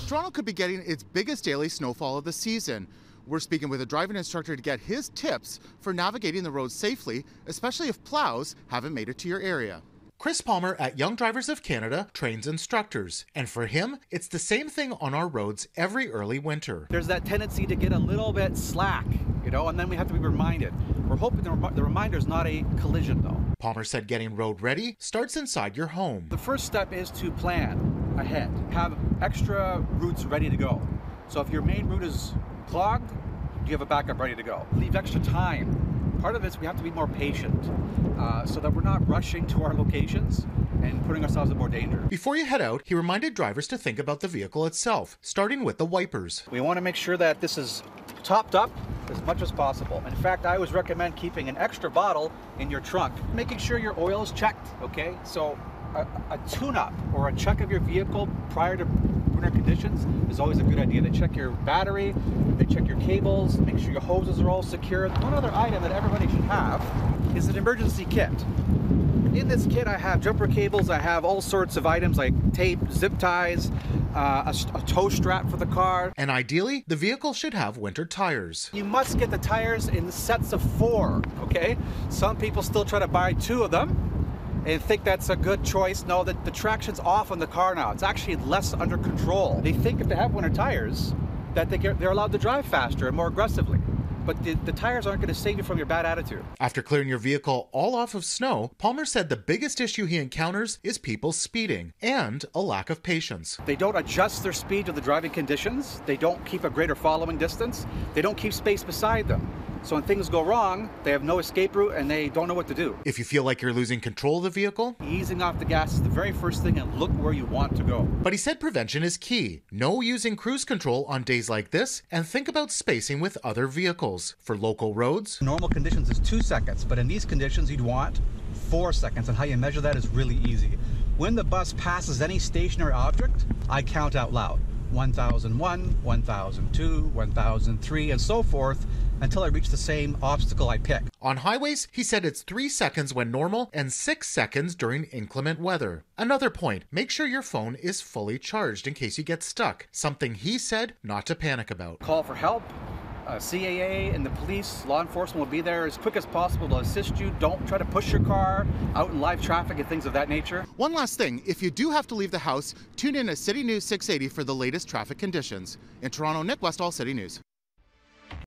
Toronto could be getting its biggest daily snowfall of the season. We're speaking with a driving instructor to get his tips for navigating the roads safely, especially if plows haven't made it to your area. Chris Palmer at Young Drivers of Canada trains instructors, and for him, it's the same thing on our roads every early winter. There's that tendency to get a little bit slack, and then we have to be reminded. We're hoping the reminder's not a collision, though. Palmer said getting road ready starts inside your home. The first step is to plan ahead. Have extra routes ready to go. So if your main route is clogged, you have a backup ready to go. Leave extra time. Part of this, we have to be more patient so that we're not rushing to our locations and putting ourselves in more danger. Before you head out, he reminded drivers to think about the vehicle itself, starting with the wipers. We want to make sure that this is topped up as much as possible. In fact, I always recommend keeping an extra bottle in your trunk, making sure your oil is checked, okay? So a tune-up or a check of your vehicle prior to winter conditions is always a good idea. They check your battery, they check your cables, make sure your hoses are all secure. One other item that everybody should have is an emergency kit. In this kit, I have jumper cables, I have all sorts of items like tape, zip ties, a tow strap for the car. And ideally, the vehicle should have winter tires. You must get the tires in sets of 4, okay? Some people still try to buy 2 of them and think that's a good choice. No, the traction's off on the car now. It's actually less under control. They think if they have winter tires that they're allowed to drive faster and more aggressively. But the tires aren't going to save you from your bad attitude. After clearing your vehicle all off of snow, Palmer said the biggest issue he encounters is people speeding and a lack of patience. They don't adjust their speed to the driving conditions. They don't keep a greater following distance. They don't keep space beside them. So when things go wrong, they have no escape route and they don't know what to do. If you feel like you're losing control of the vehicle, easing off the gas is the very first thing, and look where you want to go. But he said prevention is key. No using cruise control on days like this, and think about spacing with other vehicles. For local roads, normal conditions is 2 seconds, but in these conditions you'd want 4 seconds, and how you measure that is really easy. When the bus passes any stationary object, I count out loud. 1001, 1002, 1003, and so forth until I reach the same obstacle I pick. On highways, he said it's 3 seconds when normal and 6 seconds during inclement weather. Another point, make sure your phone is fully charged in case you get stuck. Something he said not to panic about. Call for help. CAA and the police, law enforcement will be there as quick as possible to assist you. Don't try to push your car out in live traffic and things of that nature. One last thing, if you do have to leave the house, tune in to City News 680 for the latest traffic conditions. In Toronto, Nick Westoll, City News.